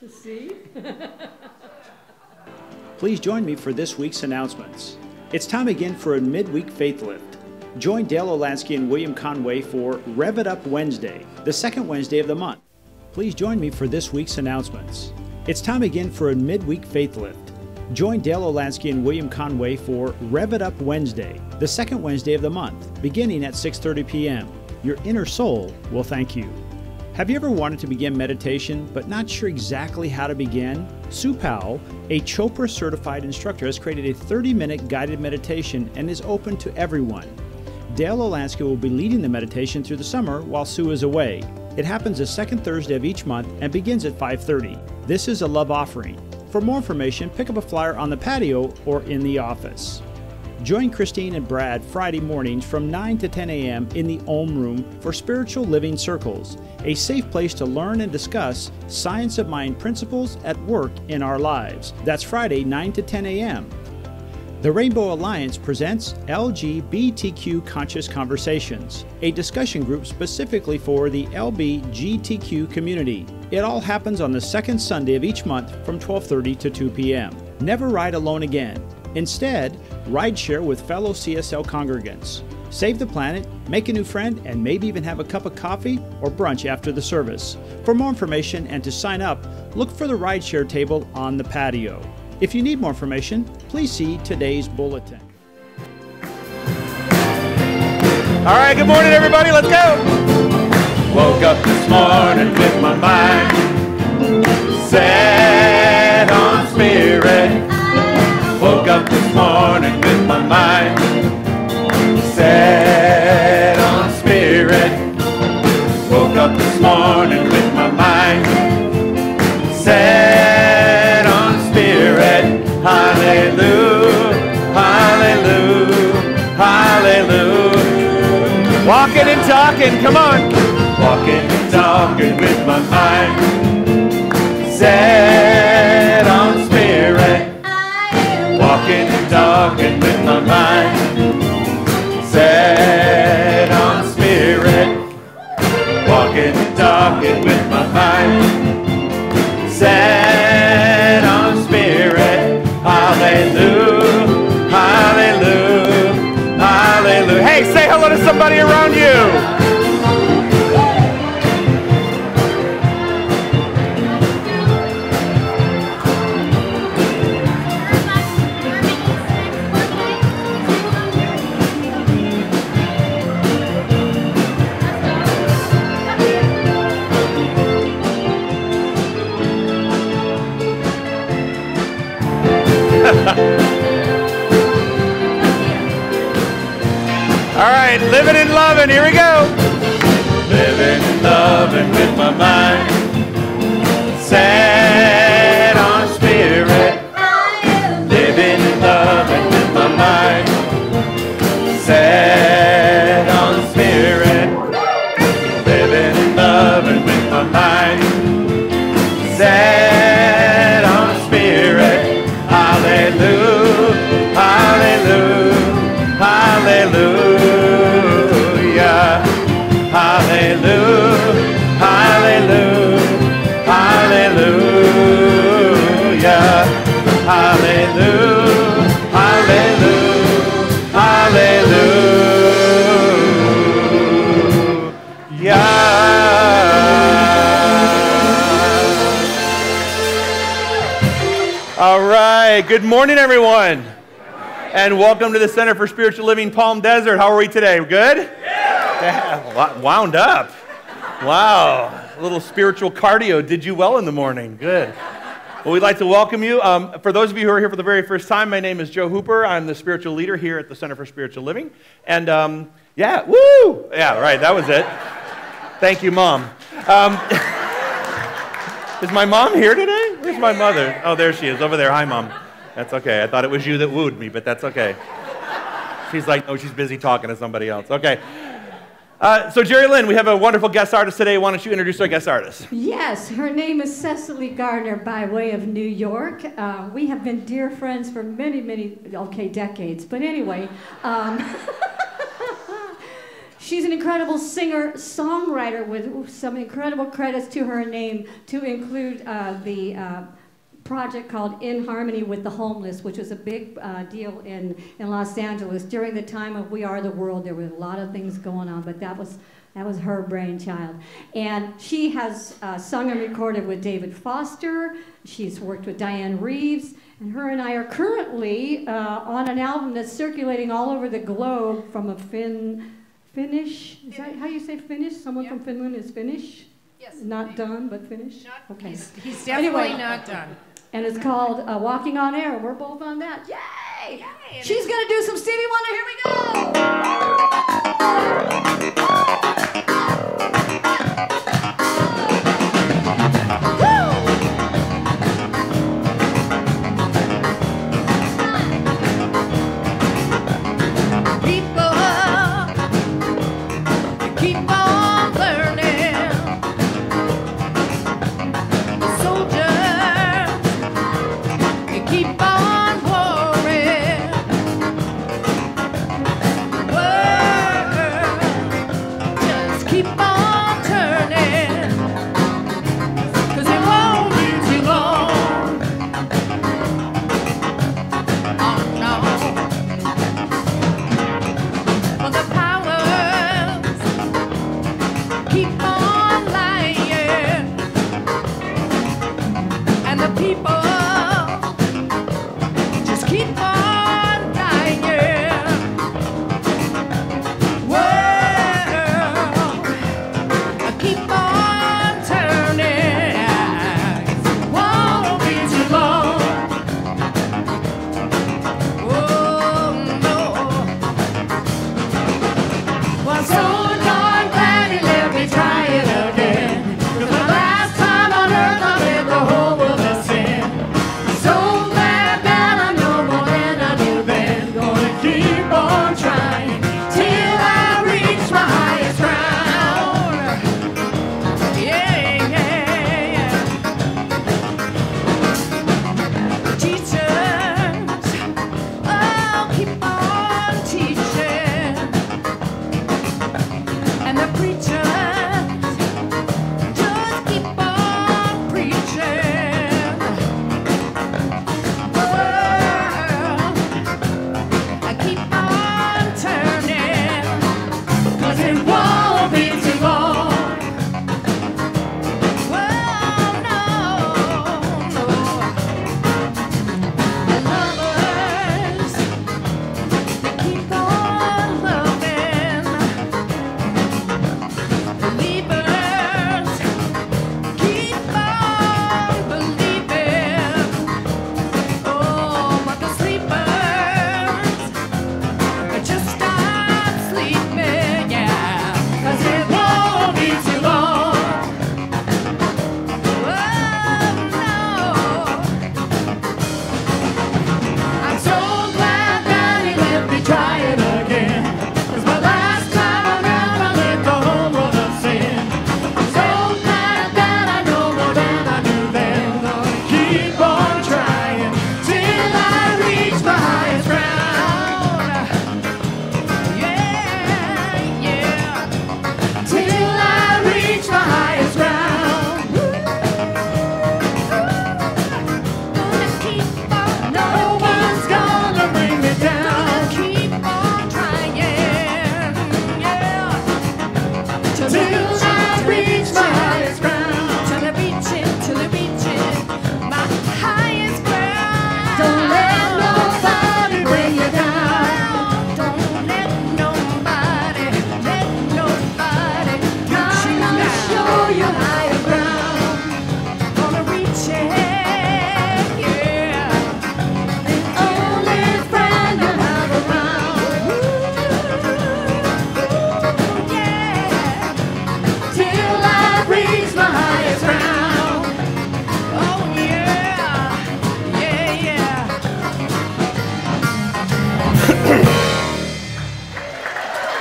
See? Please join me for this week's announcements. It's time again for a midweek faith lift. Join Dale Olansky and William Conway for Rev It Up Wednesday, the second Wednesday of the month. Please join me for this week's announcements. It's time again for a midweek faith lift. Join Dale Olansky and William Conway for Rev It Up Wednesday, the second Wednesday of the month, beginning at 6:30 p.m. Your inner soul will thank you. Have you ever wanted to begin meditation but not sure exactly how to begin? Sue Powell, a Chopra certified instructor, has created a 30-minute guided meditation and is open to everyone. Dale Olansky will be leading the meditation through the summer while Sue is away. It happens the second Thursday of each month and begins at 5:30. This is a love offering. For more information, pick up a flyer on the patio or in the office. Join Christine and Brad Friday mornings from 9 to 10 a.m. in the Om Room for Spiritual Living Circles, a safe place to learn and discuss science of mind principles at work in our lives. That's Friday, 9 to 10 a.m. The Rainbow Alliance presents LGBTQ Conscious Conversations, a discussion group specifically for the LGBTQ community. It all happens on the second Sunday of each month from 12:30 to 2 p.m. Never ride alone again. Instead, ride share with fellow CSL congregants. Save the planet, make a new friend, and maybe even have a cup of coffee or brunch after the service. For more information and to sign up, look for the rideshare table on the patio. If you need more information, please see today's bulletin. All right, good morning, everybody. Let's go. Woke up this morning with my mind set on spirit. Woke up this morning with my mind set on spirit. Woke up this morning with my mind set on spirit. Hallelujah, hallelujah, hallelujah. Walking and talking, come on. Walking and talking with my mind set on spirit. Walking and talking with my mind set on spirit. Walking and talking with my mind set on spirit. Hallelujah, hallelujah, hallelujah. Hey, say hello to somebody around you. All right, living and loving, here we go. Living and loving with my mind set on spirit. Living and loving with my mind set on spirit. Living and loving with my mind set on spirit. Hallelujah, hallelujah, hallelujah, hallelujah, hallelujah, hallelujah, hallelujah, hallelujah, hallelujah. All right, good morning, everyone. And welcome to the Center for Spiritual Living, Palm Desert. How are we today? Good? Yeah. Wound up. Wow. A little spiritual cardio did you well in the morning. Good. Well, we'd like to welcome you. For those of you who are here for the very first time, my name is Joe Hooper. I'm the spiritual leader here at the Center for Spiritual Living. And yeah, woo! Yeah, right, that was it. Thank you, Mom. Is my mom here today? Where's my mother? Oh, there she is, over there. Hi, Mom. That's okay. I thought it was you that wooed me, but that's okay. She's like, oh, she's busy talking to somebody else. Okay. So Jerry Lynn, we have a wonderful guest artist today. Why don't you introduce our guest artist? Yes, her name is Cecily Gardner by way of New York. We have been dear friends for many, decades. But anyway, She's an incredible singer-songwriter with some incredible credits to her name, to include the project called In Harmony with the Homeless, which was a big deal in Los Angeles. During the time of We Are the World, there were a lot of things going on, but that was her brainchild. And she has sung and recorded with David Foster. She's worked with Diane Reeves. And her and I are currently on an album that's circulating all over the globe from a Finnish, is that how you say Finnish? Someone from Finland is Finnish? Yes. Not done, but Finnish? Okay. He's definitely not done. And it's called Walking on Air. We're both on that. Yay! Yay. She's going to do some Stevie Wonder. Here we go!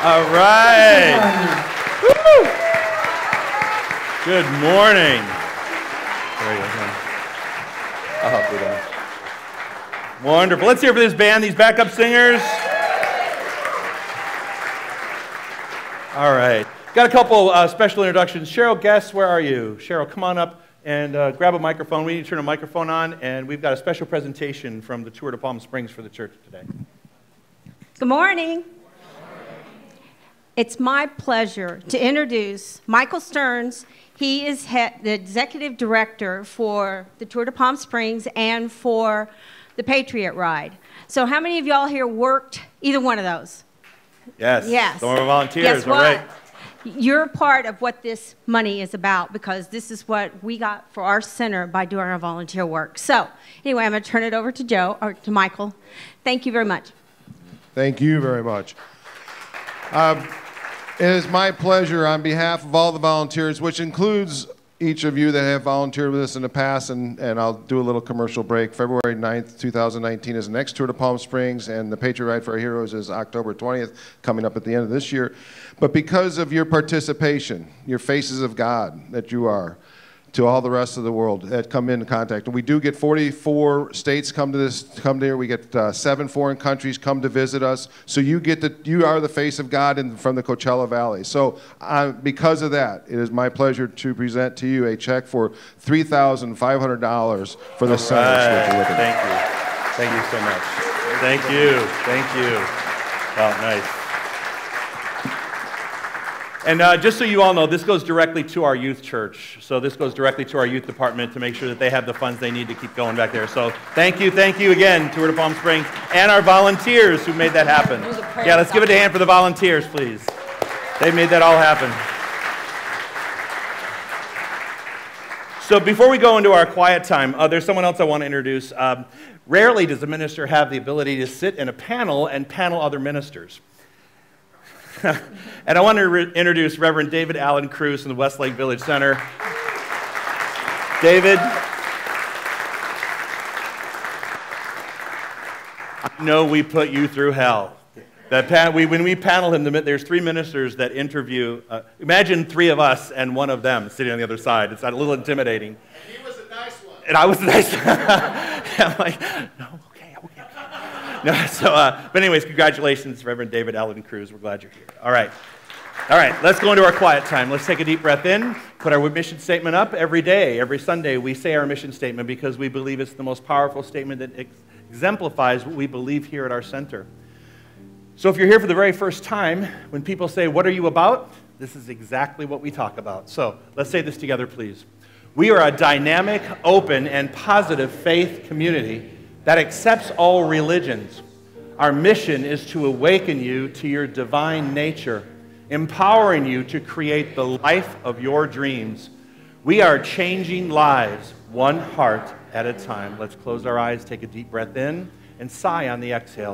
All right. Woo. Good morning. There you go. I'll help you there. Wonderful. Let's hear for this band, these backup singers. All right. Got a couple special introductions. Cheryl Guest, where are you? Cheryl, come on up and grab a microphone. We need to turn a microphone on, and we've got a special presentation from the tour to Palm Springs for the church today. Good morning. It's my pleasure to introduce Michael Stearns. He is the executive director for the Tour de Palm Springs and for the Patriot Ride. So how many of y'all here worked either one of those? Yes. Yes. Some of our volunteers. Guess what? All right. You're part of what this money is about, because this is what we got for our center by doing our volunteer work. So anyway, I'm going to turn it over to Joe, or to Michael. Thank you very much. Thank you very much. It is my pleasure on behalf of all the volunteers, which includes each of you that have volunteered with us in the past, and I'll do a little commercial break. February 9th, 2019 is the next Tour to Palm Springs, and the Patriot Ride for Our Heroes is October 20th, coming up at the end of this year. But because of your participation, your faces of God that you are, to all the rest of the world that come into contact. And we do get 44 states come here. We get 7 foreign countries come to visit us. So you are the face of God from the Coachella Valley. So because of that, it is my pleasure to present to you a check for $3,500 for the center. Thank you. Thank you so much. Thank you. Thank you. Wow, nice. And just so you all know, this goes directly to our youth church. So this goes directly to our youth department to make sure that they have the funds they need to keep going back there. So thank you again, Tour to Palm Springs, and our volunteers who made that happen. Yeah, let's give it a hand for the volunteers, please. They made that all happen. So before we go into our quiet time, there's someone else I want to introduce. Rarely does a minister have the ability to sit in a panel and panel other ministers. And I want to introduce Reverend David Allen Cruz from the Westlake Village Center. David, I know we put you through hell. When we panel him, there's 3 ministers that interview. Imagine 3 of us and one of them sitting on the other side. It's a little intimidating. And he was a nice one. And I was a nice one. I'm like, no, okay. No, but anyways, congratulations, Reverend David Allen Cruz. We're glad you're here. All right, let's go into our quiet time. Let's take a deep breath in, put our mission statement up. Every day, every Sunday, we say our mission statement because we believe it's the most powerful statement that exemplifies what we believe here at our center. So if you're here for the very first time, when people say, "What are you about?" this is exactly what we talk about. So let's say this together, please. We are a dynamic, open, and positive faith community that accepts all religions. Our mission is to awaken you to your divine nature, empowering you to create the life of your dreams. We are changing lives one heart at a time. Let's close our eyes, take a deep breath in, and sigh on the exhale.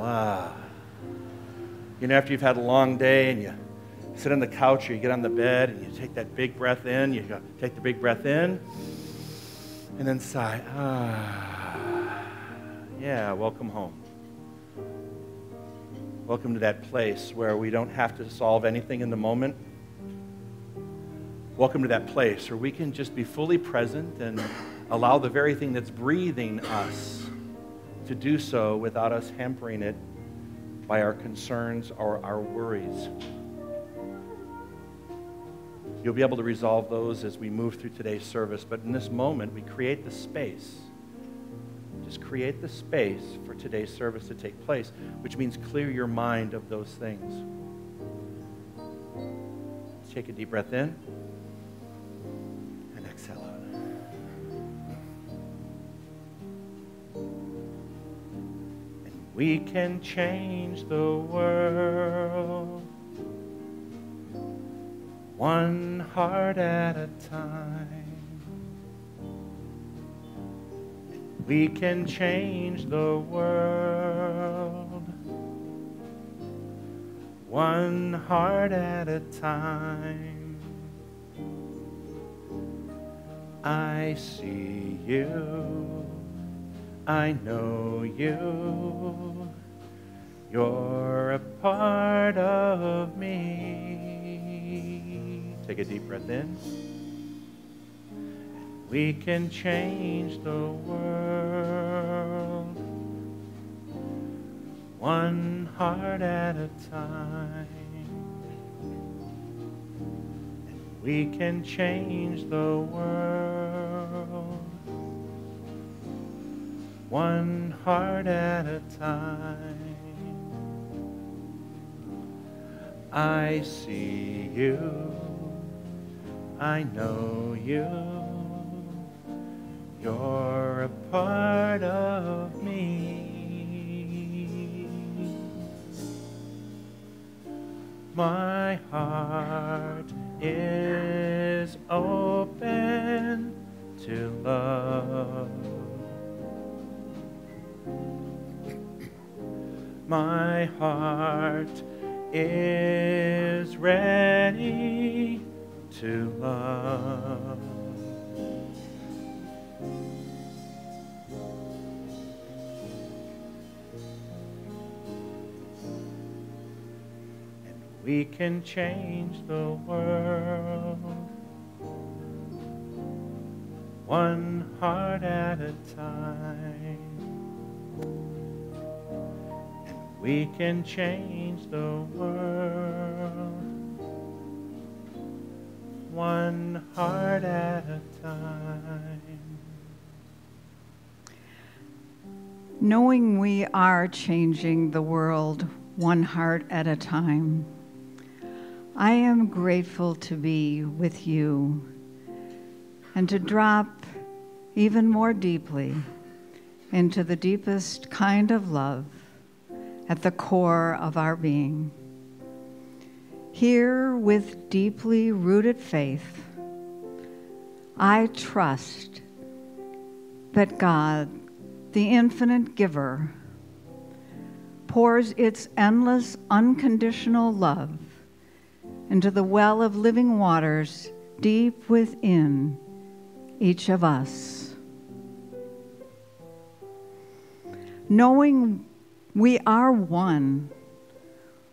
You know, after you've had a long day and you sit on the couch or you get on the bed and you take that big breath in, you go, take the big breath in, and then sigh. Yeah, welcome home. Welcome to that place where we don't have to solve anything in the moment. Welcome to that place where we can just be fully present and allow the very thing that's breathing us to do so without us hampering it by our concerns or our worries. You'll be able to resolve those as we move through today's service, but in this moment, we create the space. Just create the space for today's service to take place, which means clear your mind of those things. Let's take a deep breath in and exhale out. And we can change the world one heart at a time. We can change the world one heart at a time. I see you, I know you, you're a part of me. Take a deep breath in. We can change the world one heart at a time. we can change the world, one heart at a time. I see you, I know you, you're a part of me. My heart is open to love. My heart is ready to love. And we can change the world, one heart at a time. We can change the world, one heart at a time. Knowing we are changing the world one heart at a time, I am grateful to be with you and to drop even more deeply into the deepest kind of love at the core of our being. Here, with deeply rooted faith, I trust that God, the infinite giver, pours its endless, unconditional love into the well of living waters deep within each of us. Knowing we are one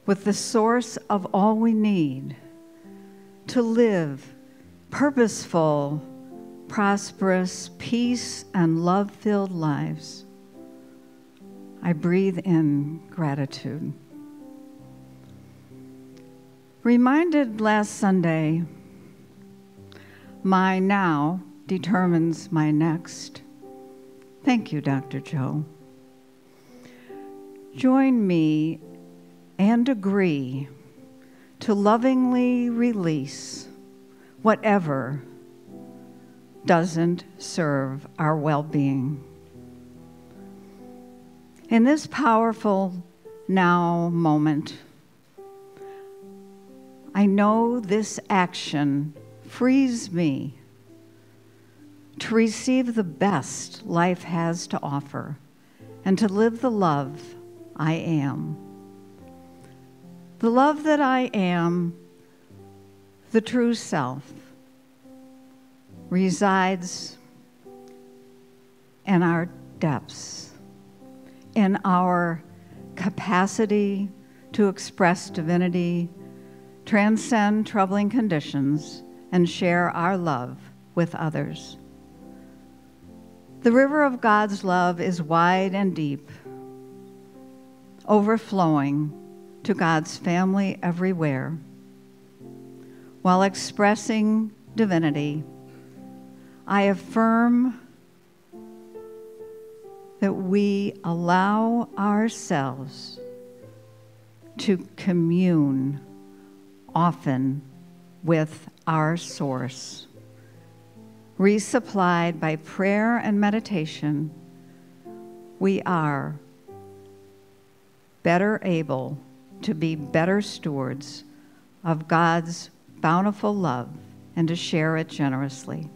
with the source of all we need to live purposeful, prosperous, peace, and love-filled lives. I breathe in gratitude. Reminded last Sunday, my now determines my next. Thank you, Dr. Joe. Join me and agree to lovingly release whatever doesn't serve our well-being. In this powerful now moment, I know this action frees me to receive the best life has to offer and to live the love I am. The love that I am, the true self, resides in our depths, in our capacity to express divinity, transcend troubling conditions, and share our love with others. The river of God's love is wide and deep, overflowing to God's family everywhere, while expressing divinity. I affirm that we allow ourselves to commune often with our source, resupplied by prayer and meditation. We are better able to be better stewards of God's bountiful love and to share it generously.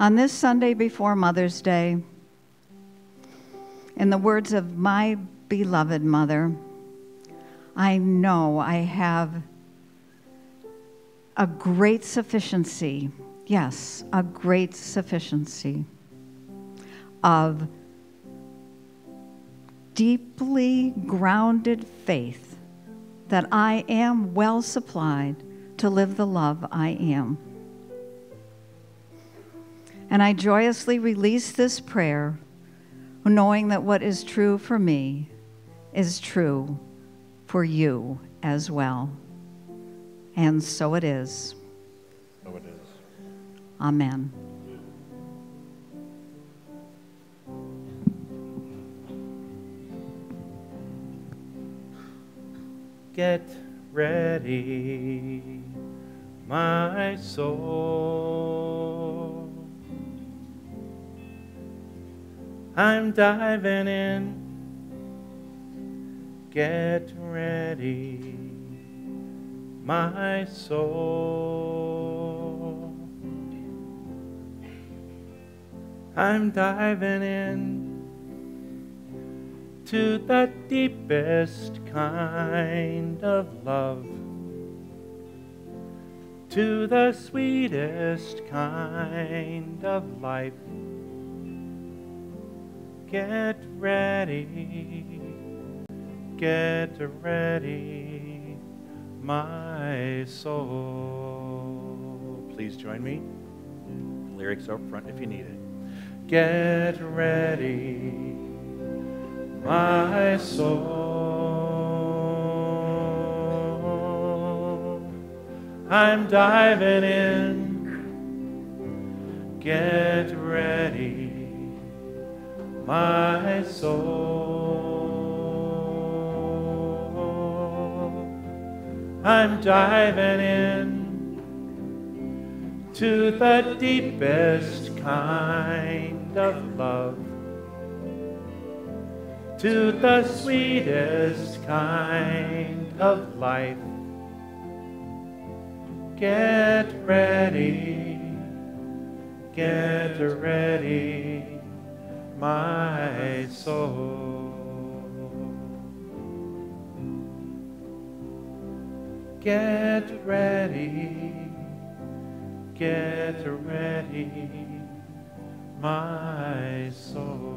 On this Sunday before Mother's Day, in the words of my beloved mother, I know I have a great sufficiency, yes, a great sufficiency of deeply grounded faith that I am well supplied to live the love I am. And I joyously release this prayer, knowing that what is true for me is true for you as well. And so it is. So it is. Amen. Get ready, my soul. I'm diving in. Get ready, my soul. I'm diving in to the deepest kind of love, to the sweetest kind of life. Get ready, my soul. Please join me. The lyrics are up front if you need it. Get ready, my soul. I'm diving in. Get ready, my soul. I'm diving in to the deepest kind of love, to the sweetest kind of life. Get ready, my soul. Get ready, my soul.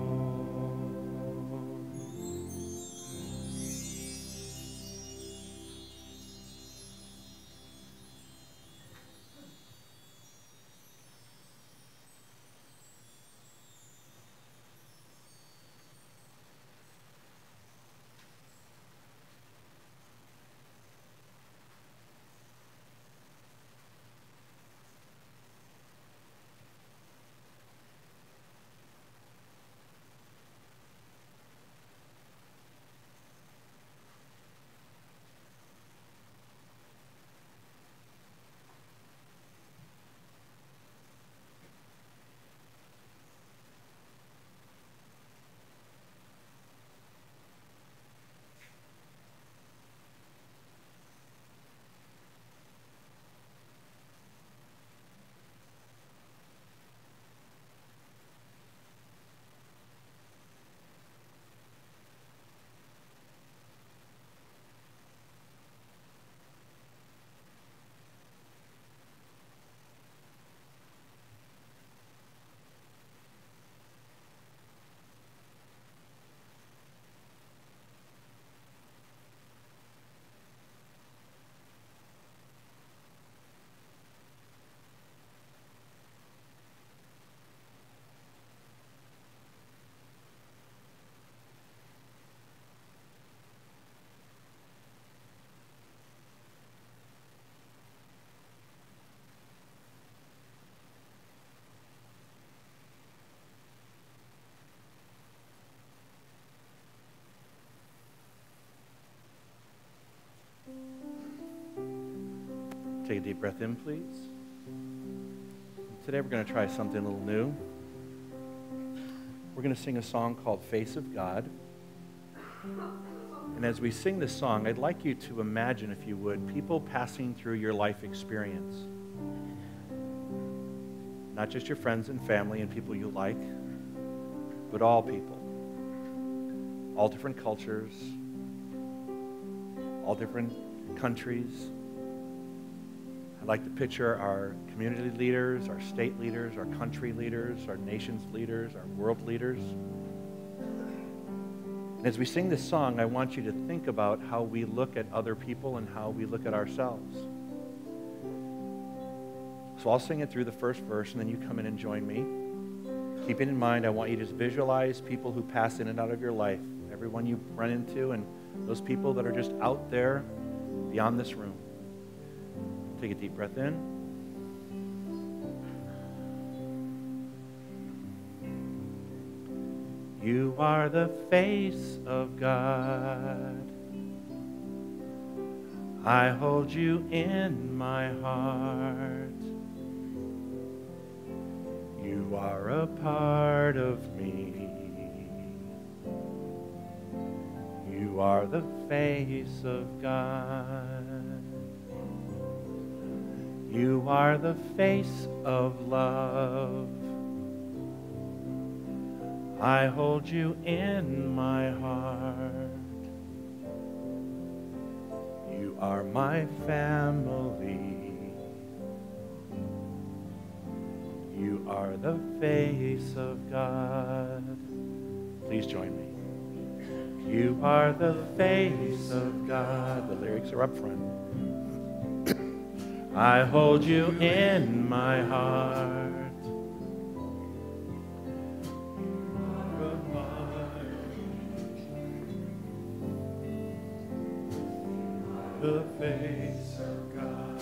Take a deep breath in, please. Today we're going to try something a little new. We're going to sing a song called Face of God. And as we sing this song, I'd like you to imagine, if you would, people passing through your life experience. Not just your friends and family and people you like, but all people. All different cultures, all different countries. I'd like to picture our community leaders, our state leaders, our country leaders, our nation's leaders, our world leaders. And as we sing this song, I want you to think about how we look at other people and how we look at ourselves. So I'll sing it through the first verse, and then you come in and join me. Keeping in mind, I want you to just visualize people who pass in and out of your life, everyone you run into, and those people that are just out there beyond this room. Take a deep breath in. You are the face of God. I hold you in my heart. You are a part of me. You are the face of God. You are the face of love. I hold you in my heart. You are my family. You are the face of God. Please join me. You are the face of God. The lyrics are up front. I hold you in my heart. The face of God.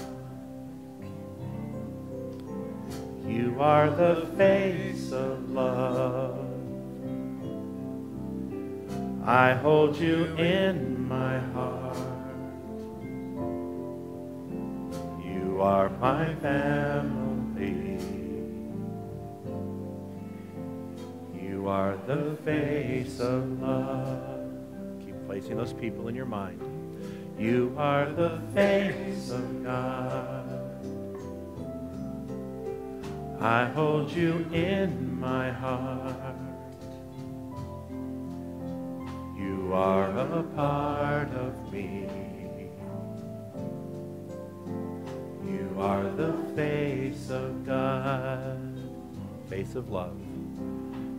You are the face of love. I hold you in my heart. You are my family. You are the face of love. Keep placing those people in your mind. You are the face of God. I hold you in my heart. You are a part of me. You are the face of God. Face of love.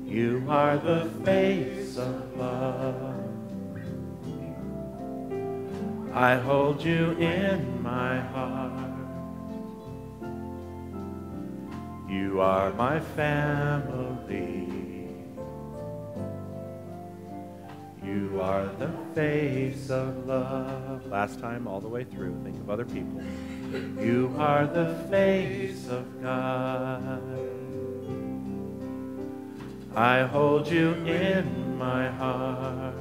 You are the face of love. I hold you in my heart. You are my family. You are the face of love. Last time, all the way through. Think of other people. You are the face of God. I hold you in my heart.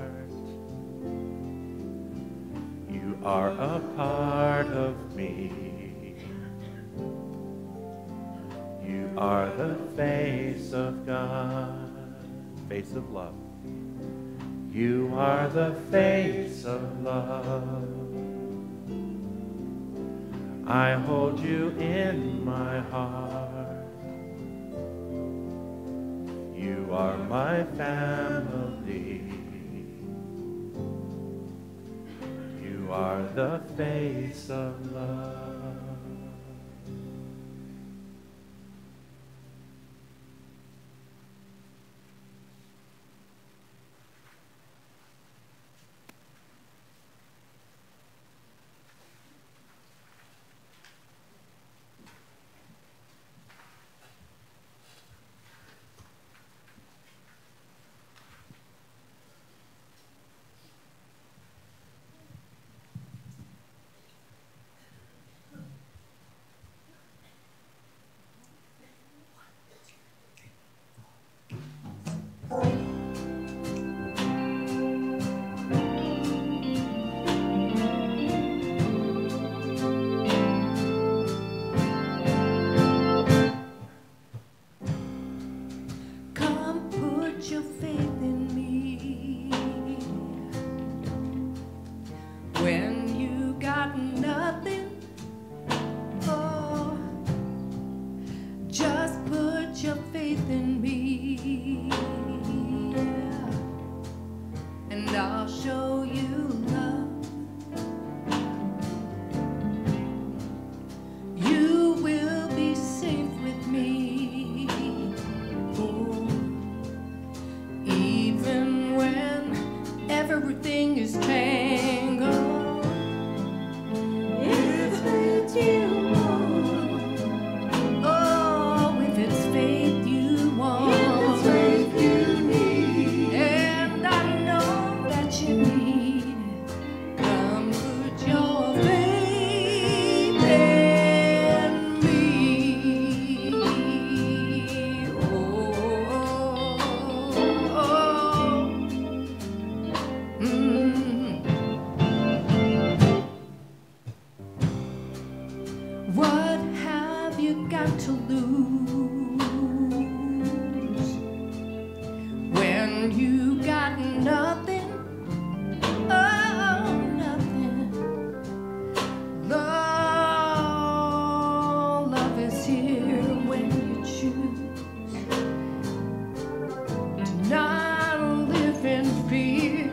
You are a part of me. You are the face of God. Face of love. You are the face of love. I hold you in my heart. You are my family. You are the face of love. you got to lose when you got nothing? Oh, nothing. Love is here when you choose to not live in fear.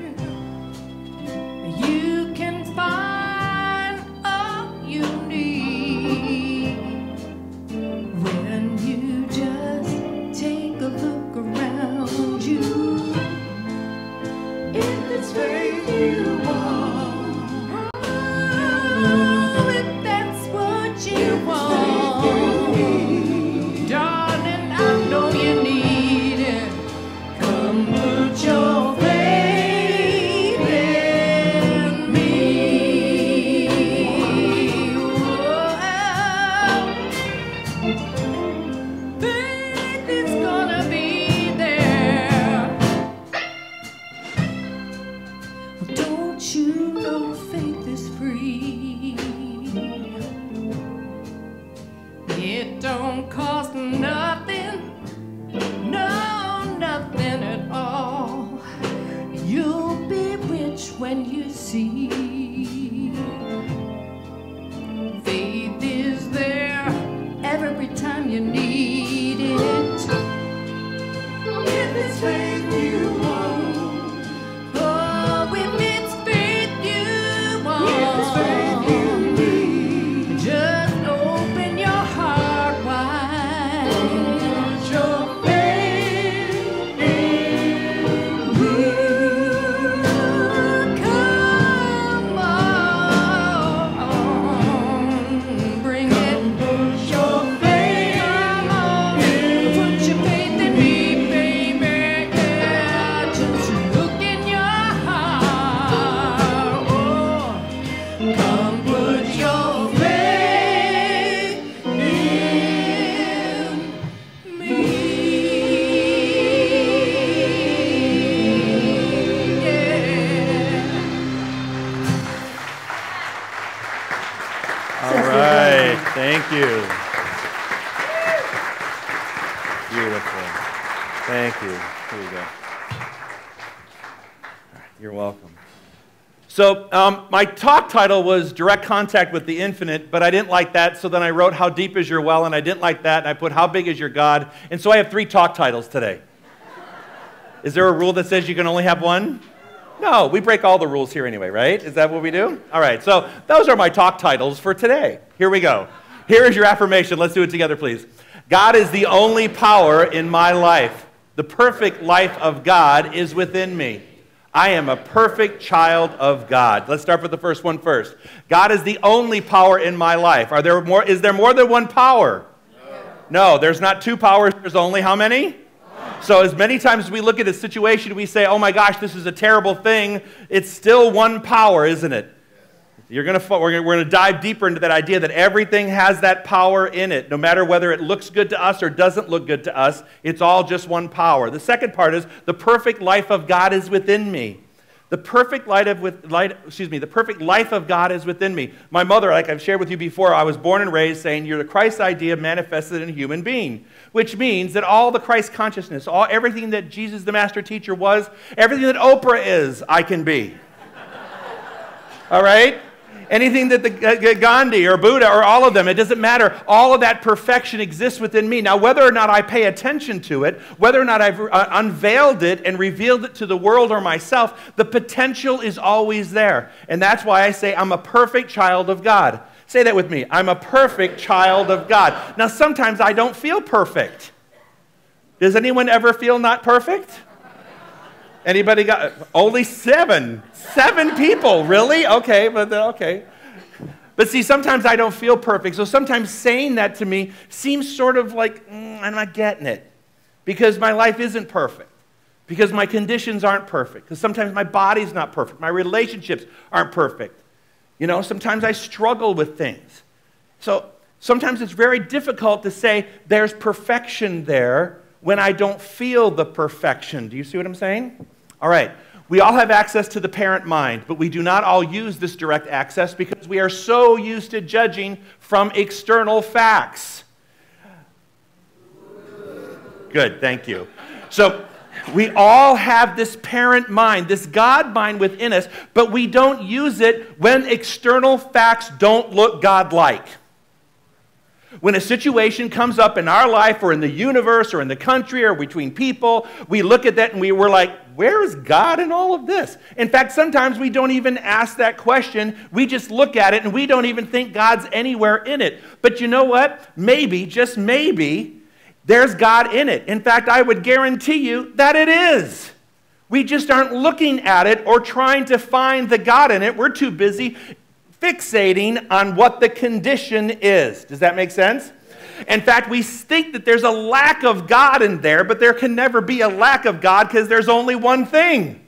You can find all you need when you just take a look around you. If it's faith you want, if that's what you want, darling, I know you need it. Come put your faith in me. Faith is gonna be there. Don't you know faith is free? It don't cost nothing, no, nothing at all. You'll be rich when you see. Faith is there every time you need it. If it's faith you want, oh, if it's faith you want, just open your heart wide. Put your faith in me. Come on, bring it. Put your faith. Come on, put your faith in me, baby. Yeah, just look in your heart. Oh, come put your faith in me. All right, thank you. Beautiful. Thank you. Here you go. You're welcome. So my talk title was Direct Contact with the Infinite, but I didn't like that, so then I wrote How Deep Is Your Well, and I didn't like that, and I put How Big Is Your God, and so I have 3 talk titles today. Is there a rule that says you can only have one? No, we break all the rules here anyway, right? Is that what we do? All right, so those are my talk titles for today. Here we go. Here is your affirmation. Let's do it together, please. God is the only power in my life. The perfect life of God is within me. I am a perfect child of God. Let's start with the first one first. God is the only power in my life. Is there more than one power? No, there's not 2 powers. There's only how many? So as many times as we look at a situation, we say, oh my gosh, this is a terrible thing. It's still one power, isn't it? We're going to dive deeper into that idea that everything has that power in it. No matter whether it looks good to us or doesn't look good to us, it's all just one power. The second part is the perfect life of God is within me. The perfect life of God is within me. My mother, like I've shared with you before, I was born and raised saying, you're the Christ idea manifested in a human being, which means that all the Christ consciousness, everything that Jesus the Master Teacher was, everything that Oprah is, I can be. All right? Anything that the Gandhi or Buddha or all of them, it doesn't matter. All of that perfection exists within me. Now, whether or not I pay attention to it, whether or not I've unveiled it and revealed it to the world or myself, the potential is always there. And that's why I say I'm a perfect child of God. Say that with me. I'm a perfect child of God. Now, sometimes I don't feel perfect. Does anyone ever feel not perfect? Anybody got only 7 people? Really? Okay, okay. But see, sometimes I don't feel perfect. So sometimes saying that to me seems sort of like I'm not getting it, because my life isn't perfect, because my conditions aren't perfect, because sometimes my body's not perfect, my relationships aren't perfect. You know, sometimes I struggle with things. So sometimes it's very difficult to say there's perfection there when I don't feel the perfection. Do you see what I'm saying? All right. We all have access to the parent mind, but we do not all use this direct access because we are so used to judging from external facts. Good, thank you. So we all have this parent mind, this God mind within us, but we don't use it when external facts don't look God-like. When a situation comes up in our life or in the universe or in the country or between people, we look at that and we're like, where is God in all of this? In fact, sometimes we don't even ask that question. We just look at it and we don't even think God's anywhere in it. But you know what? Maybe, just maybe, there's God in it. In fact, I would guarantee you that it is. We just aren't looking at it or trying to find the God in it. We're too busy fixating on what the condition is. Does that make sense? In fact, we think that there's a lack of God in there, but there can never be a lack of God because there's only one thing.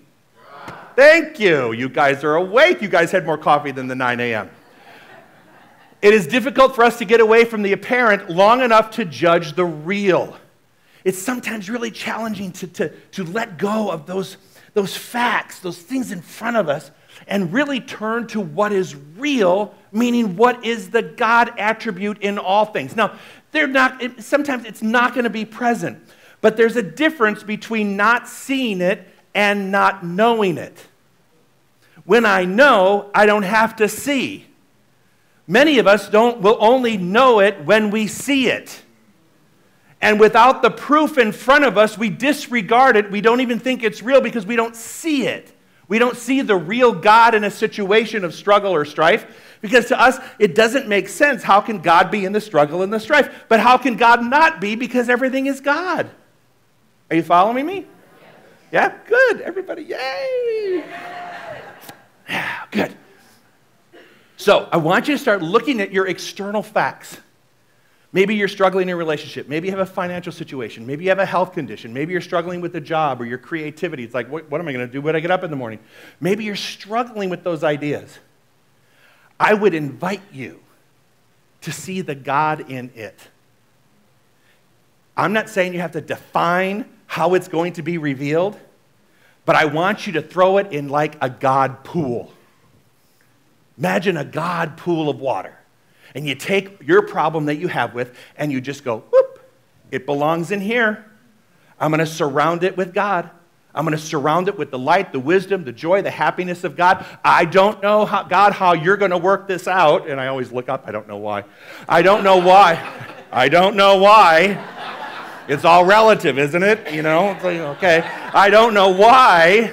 Thank you. You guys are awake. You guys had more coffee than the 9 a.m. It is difficult for us to get away from the apparent long enough to judge the real. It's sometimes really challenging to let go of those facts, those things in front of us, and really turn to what is real, meaning what is the God attribute in all things. Now, sometimes it's not going to be present, but there's a difference between not seeing it and not knowing it. When I know, I don't have to see. Many of us will only know it when we see it. And without the proof in front of us, we disregard it. We don't even think it's real because we don't see it. We don't see the real God in a situation of struggle or strife because to us, it doesn't make sense. How can God be in the struggle and the strife? But how can God not be because everything is God? Are you following me? Yeah? Good. Everybody, yay! Yeah, good. So I want you to start looking at your external facts. Maybe you're struggling in a relationship. Maybe you have a financial situation. Maybe you have a health condition. Maybe you're struggling with a job or your creativity. It's like, what am I going to do when I get up in the morning? Maybe you're struggling with those ideas. I would invite you to see the God in it. I'm not saying you have to define how it's going to be revealed, but I want you to throw it in like a God pool. Imagine a God pool of water. And you take your problem that you have with, and you just go, whoop, it belongs in here. I'm going to surround it with God. I'm going to surround it with the light, the wisdom, the joy, the happiness of God. I don't know, how you're going to work this out. And I always look up. I don't know why. I don't know why. I don't know why. It's all relative, isn't it? You know, it's like, okay. I don't know why,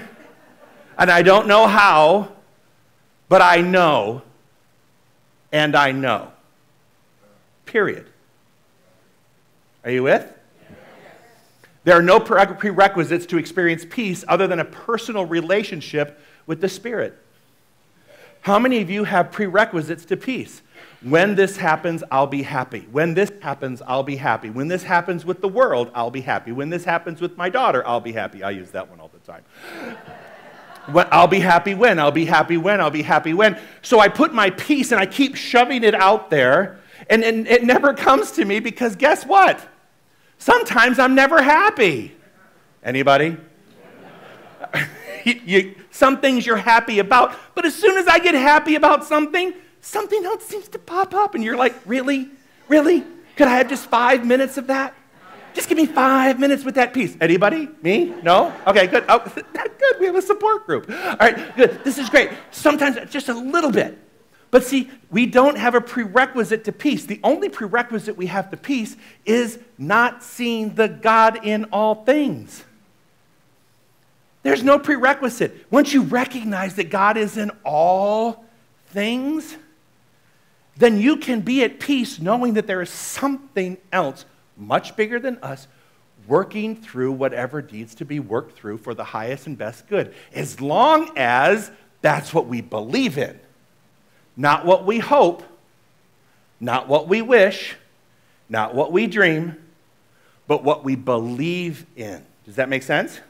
and I don't know how, but I know. And I know. Period. Are you with? There are no prerequisites to experience peace other than a personal relationship with the Spirit. How many of you have prerequisites to peace? When this happens, I'll be happy. When this happens, I'll be happy. When this happens with the world, I'll be happy. When this happens with my daughter, I'll be happy. I use that one all the time. I'll be happy when, I'll be happy when, I'll be happy when. So I put my peace and I keep shoving it out there, and it never comes to me because guess what? Sometimes I'm never happy. Anybody? Some things you're happy about, but as soon as I get happy about something else seems to pop up, and you're like, really? Really? Could I have just 5 minutes of that? Just give me 5 minutes with that peace. Anybody? Me? No? Okay, good. Oh, good. We have a support group. All right, good. This is great. Sometimes just a little bit. But see, we don't have a prerequisite to peace. The only prerequisite we have to peace is not seeing the God in all things. There's no prerequisite. Once you recognize that God is in all things, then you can be at peace knowing that there is something else much bigger than us, working through whatever needs to be worked through for the highest and best good, as long as that's what we believe in. Not what we hope, not what we wish, not what we dream, but what we believe in. Does that make sense?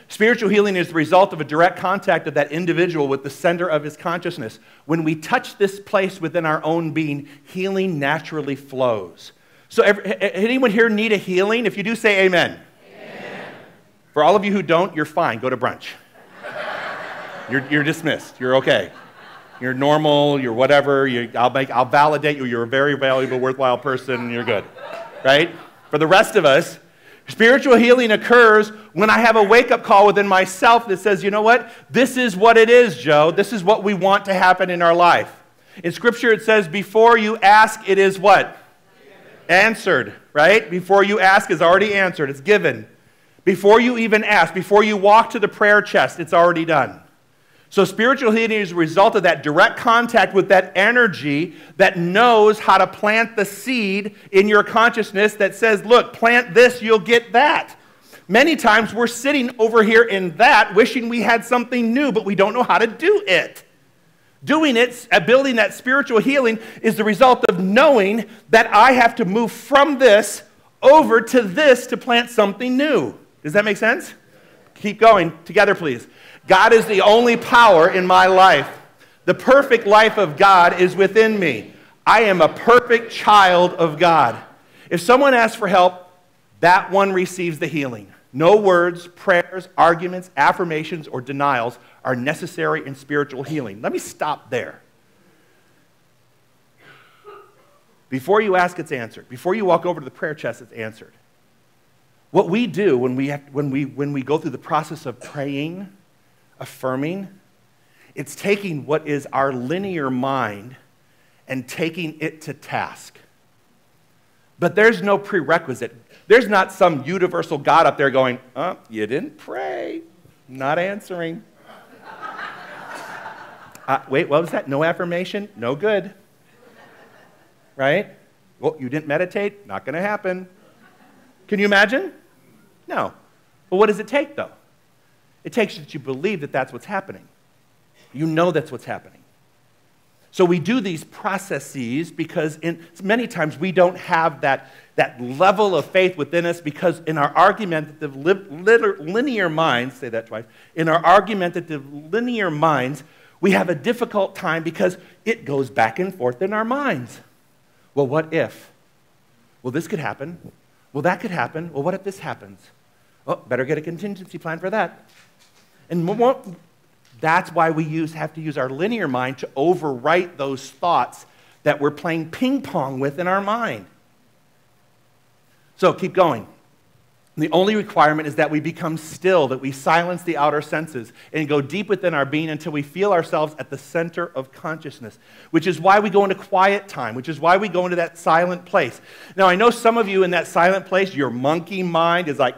Spiritual healing is the result of a direct contact of that individual with the center of his consciousness. When we touch this place within our own being, healing naturally flows. So anyone here need a healing? If you do, say amen. Amen. For all of you who don't, you're fine. Go to brunch. You're dismissed. You're okay. You're normal. You're whatever. I'll validate you. You're a very valuable, worthwhile person. You're good. Right? For the rest of us, Spiritual healing occurs when I have a wake-up call within myself that says, you know what? This is what it is, Joe. This is what we want to happen in our life. In Scripture, it says, before you ask, it is what? Answered, right? Before you ask is already answered. It's given. Before you even ask, before you walk to the prayer chest, it's already done. So spiritual healing is a result of that direct contact with that energy that knows how to plant the seed in your consciousness that says, look, plant this, you'll get that. Many times we're sitting over here in that, wishing we had something new, but we don't know how to do it. Doing it, building that spiritual healing, is the result of knowing that I have to move from this over to this to plant something new. Does that make sense? Keep going. Together, please. God is the only power in my life. The perfect life of God is within me. I am a perfect child of God. If someone asks for help, that one receives the healing. No words, prayers, arguments, affirmations, or denials are necessary in spiritual healing. Let me stop there. Before you ask, it's answered. Before you walk over to the prayer chest, it's answered. What we do when we go through the process of praying, affirming, it's taking what is our linear mind and taking it to task. But there's no prerequisite. There's not some universal God up there going, oh, you didn't pray, not answering. Wait, what was that? No affirmation? No good. Right? Well, you didn't meditate? Not going to happen. Can you imagine? No. But what does it take, though? It takes that you believe that that's what's happening. You know that's what's happening. So we do these processes because many times we don't have that level of faith within us because in our argumentative linear minds, say that twice, in our argumentative linear minds, we have a difficult time because it goes back and forth in our minds. Well, what if? Well, this could happen. Well, that could happen. Well, what if this happens? Oh, better get a contingency plan for that. And that's why we have to use our linear mind to overwrite those thoughts that we're playing ping pong with in our mind. So keep going. The only requirement is that we become still, that we silence the outer senses and go deep within our being until we feel ourselves at the center of consciousness, which is why we go into quiet time, which is why we go into that silent place. Now, I know some of you in that silent place, your monkey mind is like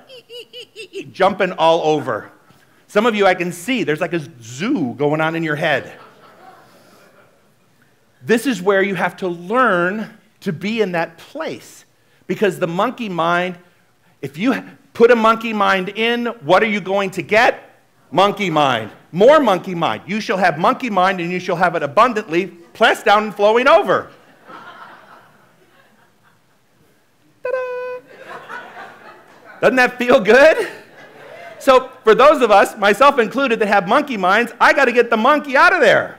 jumping all over. Some of you I can see, there's like a zoo going on in your head. This is where you have to learn to be in that place because the monkey mind, if you put a monkey mind in, what are you going to get? Monkey mind. More monkey mind. You shall have monkey mind and you shall have it abundantly, pressed down and flowing over. Ta-da! Doesn't that feel good? So for those of us, myself included, that have monkey minds, I got to get the monkey out of there.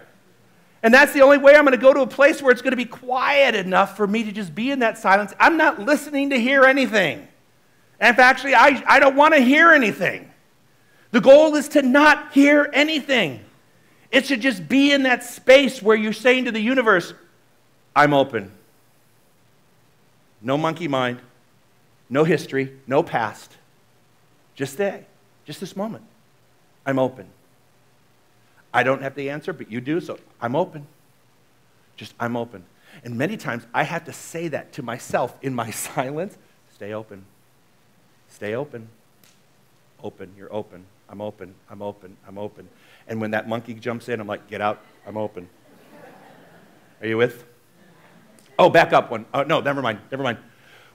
And that's the only way I'm going to go to a place where it's going to be quiet enough for me to just be in that silence. I'm not listening to hear anything. And actually, I don't want to hear anything. The goal is to not hear anything. It should just be in that space where you're saying to the universe, I'm open. No monkey mind, no history, no past. Just stay. Just this moment. I'm open. I don't have the answer, but you do, so I'm open. Just, I'm open. And many times, I have to say that to myself in my silence. Stay open. Stay open. Open. You're open. I'm open. I'm open. I'm open. And when that monkey jumps in, I'm like, get out. I'm open. Are you with? Oh, back up one. Oh, no, never mind. Never mind.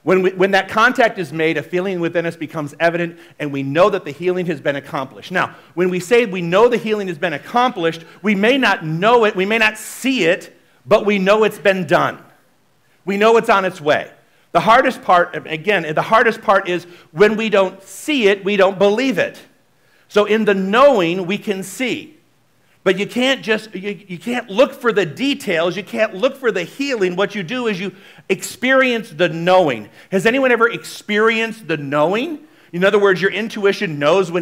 When that contact is made, a feeling within us becomes evident, and we know that the healing has been accomplished. Now, when we say we know the healing has been accomplished, we may not know it, we may not see it, but we know it's been done. We know it's on its way. The hardest part, again, the hardest part is when we don't see it, we don't believe it. So in the knowing, we can see. But you can't just, you can't look for the details. You can't look for the healing. What you do is you experience the knowing. Has anyone ever experienced the knowing? In other words, your intuition knows, and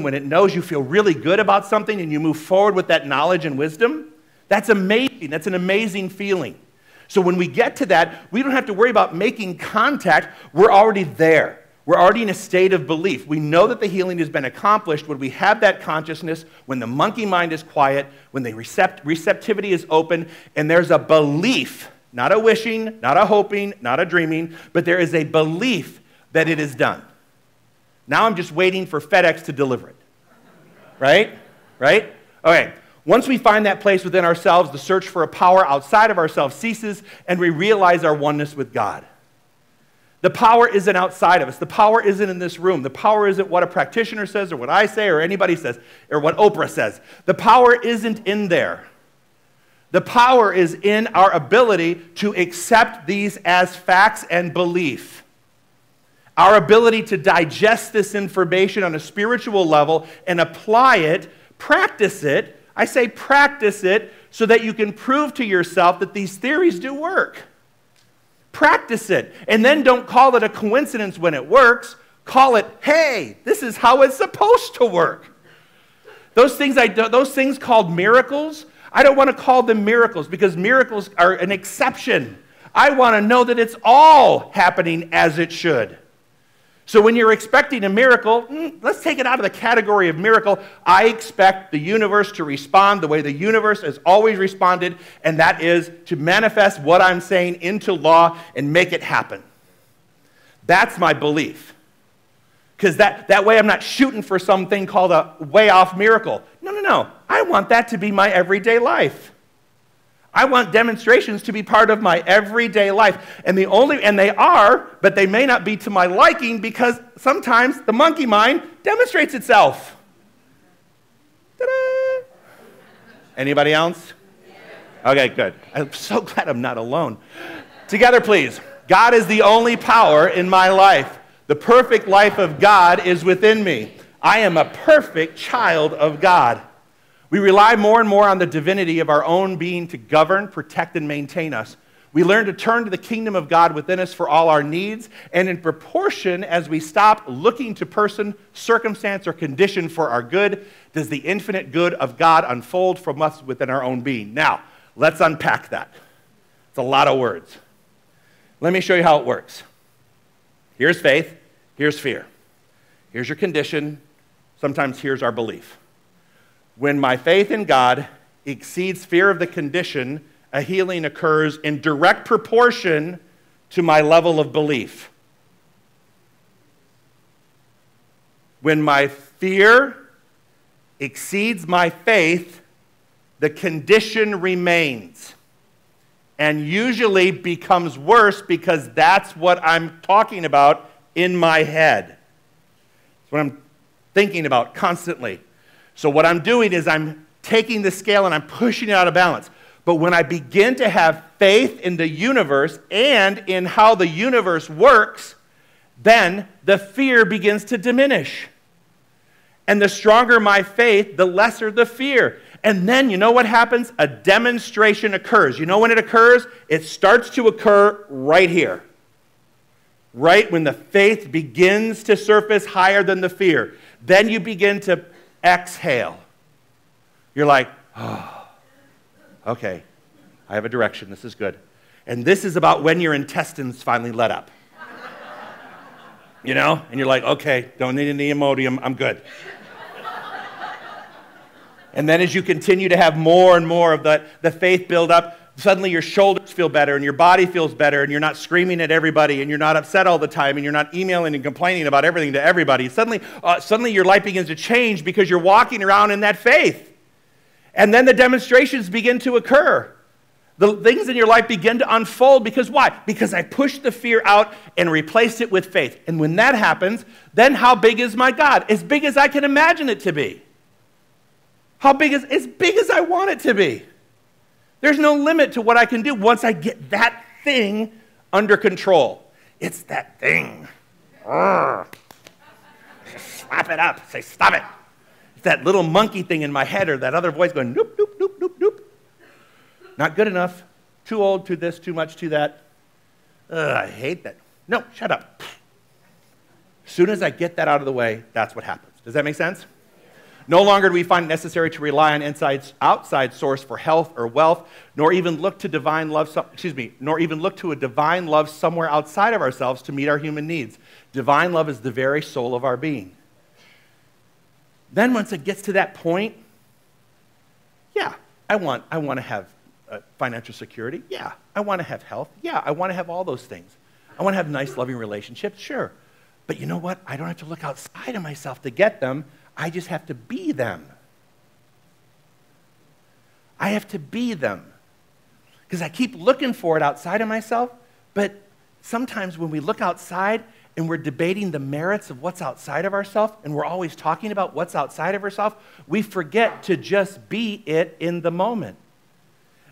when it knows, you feel really good about something, and you move forward with that knowledge and wisdom. That's amazing. That's an amazing feeling. So when we get to that, we don't have to worry about making contact. We're already there. We're already in a state of belief. We know that the healing has been accomplished when we have that consciousness, when the monkey mind is quiet, when the receptivity is open, and there's a belief, not a wishing, not a hoping, not a dreaming, but there is a belief that it is done. Now I'm just waiting for FedEx to deliver it. Right? Right? Okay. Once we find that place within ourselves, the search for a power outside of ourselves ceases, and we realize our oneness with God. The power isn't outside of us. The power isn't in this room. The power isn't what a practitioner says or what I say or anybody says or what Oprah says. The power isn't in there. The power is in our ability to accept these as facts and belief. Our ability to digest this information on a spiritual level and apply it, practice it. I say practice it so that you can prove to yourself that these theories do work. Practice it. And then don't call it a coincidence when it works. Call it, hey, this is how it's supposed to work. Those things called miracles, I don't want to call them miracles because miracles are an exception. I want to know that it's all happening as it should. So when you're expecting a miracle, let's take it out of the category of miracle. I expect the universe to respond the way the universe has always responded, and that is to manifest what I'm saying into law and make it happen. That's my belief. Because that way I'm not shooting for something called a way off miracle. No. I want that to be my everyday life. I want demonstrations to be part of my everyday life. And they are, but they may not be to my liking because sometimes the monkey mind demonstrates itself. Ta-da! Anybody else? Okay, good. I'm so glad I'm not alone. Together, please. God is the only power in my life. The perfect life of God is within me. I am a perfect child of God. We rely more and more on the divinity of our own being to govern, protect, and maintain us. We learn to turn to the kingdom of God within us for all our needs, and in proportion as we stop looking to person, circumstance, or condition for our good, does the infinite good of God unfold from us within our own being. Now, let's unpack that. It's a lot of words. Let me show you how it works. Here's faith, here's fear. Here's your condition, sometimes here's our belief. When my faith in God exceeds fear of the condition, a healing occurs in direct proportion to my level of belief. When my fear exceeds my faith, the condition remains and usually becomes worse because that's what I'm talking about in my head. It's what I'm thinking about constantly. So what I'm doing is I'm taking the scale and I'm pushing it out of balance. But when I begin to have faith in the universe and in how the universe works, then the fear begins to diminish. And the stronger my faith, the lesser the fear. And then you know what happens? A demonstration occurs. You know when it occurs? It starts to occur right here. Right when the faith begins to surface higher than the fear. Then you begin to exhale. You're like, oh, okay, I have a direction. This is good. And this is about when your intestines finally let up. You know? And you're like, okay, don't need any Imodium. I'm good. And then as you continue to have more and more of the faith build up, suddenly your shoulders feel better and your body feels better and you're not screaming at everybody and you're not upset all the time and you're not emailing and complaining about everything to everybody. Suddenly your life begins to change because you're walking around in that faith. And then the demonstrations begin to occur. The things in your life begin to unfold because why? Because I pushed the fear out and replaced it with faith. And when that happens, then how big is my God? As big as I can imagine it to be. How big is as big as I want it to be? There's no limit to what I can do once I get that thing under control. It's that thing. Just slap it up. Say, stop it. It's that little monkey thing in my head or that other voice going, nope, nope, nope, nope, nope. Not good enough. Too old, too this, too much, too that. I hate that. No, shut up. As soon as I get that out of the way, that's what happens. Does that make sense? No longer do we find it necessary to rely on outside source for health or wealth, nor even look to nor even look to a divine love somewhere outside of ourselves to meet our human needs. Divine love is the very soul of our being. Then once it gets to that point, yeah, I want to have financial security. Yeah, I want to have health. Yeah, I want to have all those things. I want to have nice, loving relationships. Sure. But you know what? I don't have to look outside of myself to get them. I just have to be them. I have to be them. Because I keep looking for it outside of myself, but sometimes when we look outside and we're debating the merits of what's outside of ourselves, and we're always talking about what's outside of ourselves, we forget to just be it in the moment.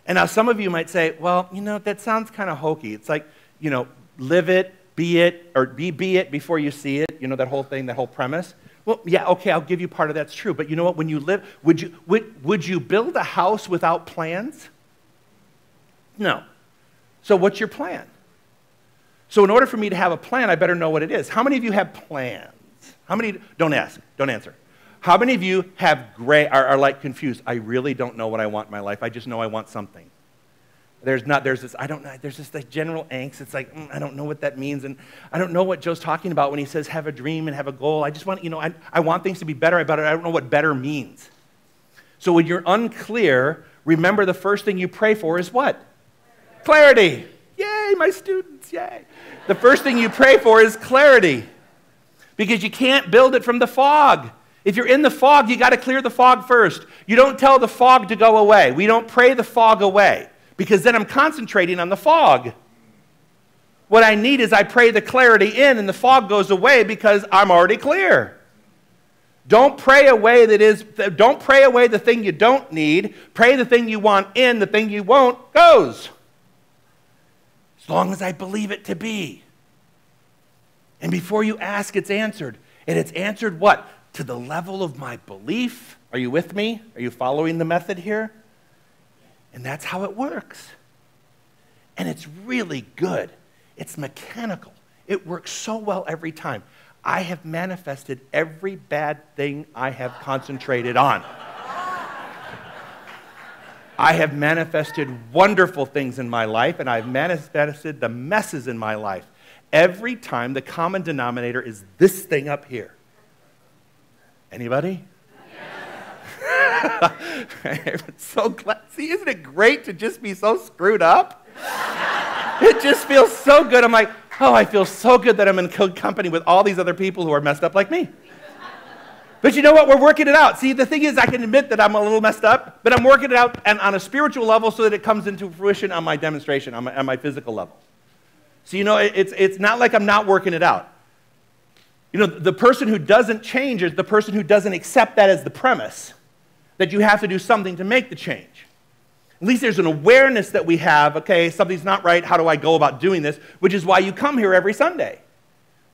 And now some of you might say, well, you know, that sounds kind of hokey. It's like, you know, live it, be it, or be it before you see it. You know, that whole thing, that whole premise. Well, yeah, okay, I'll give you part of that's true. But you know what? When you live, would you build a house without plans? No. So what's your plan? So in order for me to have a plan, I better know what it is. How many of you have plans? How many? Don't ask. Don't answer. How many of you are like confused? I really don't know what I want in my life. I just know I want something. There's just like general angst. It's like, I don't know what that means. And I don't know what Joe's talking about when he says have a dream and have a goal. I just want, you know, I want things to be better. I don't know what better means. So when you're unclear, remember the first thing you pray for is what? Clarity. Yay, my students, yay. The first thing you pray for is clarity. Because you can't build it from the fog. If you're in the fog, you got to clear the fog first. You don't tell the fog to go away. We don't pray the fog away. Because then I'm concentrating on the fog. What I need is I pray the clarity in and the fog goes away because I'm already clear. Don't pray away the thing you don't need. Pray the thing you want in, the thing you won't goes. As long as I believe it to be. And before you ask, it's answered. And it's answered what? To the level of my belief. Are you with me? Are you following the method here? And that's how it works. And it's really good. It's mechanical. It works so well every time. I have manifested every bad thing I have concentrated on. I have manifested wonderful things in my life, and I've manifested the messes in my life. Every time the common denominator is this thing up here. Anybody? So glad. See, isn't it great to just be so screwed up? It just feels so good. I'm like, oh, I feel so good that I'm in company with all these other people who are messed up like me. But you know what? We're working it out. See, the thing is, I can admit that I'm a little messed up, but I'm working it out and on a spiritual level so that it comes into fruition on my demonstration, on my physical level. So, you know, it's not like I'm not working it out. You know, the person who doesn't change is the person who doesn't accept that as the premise, that you have to do something to make the change. At least there's an awareness that we have, okay, something's not right, how do I go about doing this? Which is why you come here every Sunday.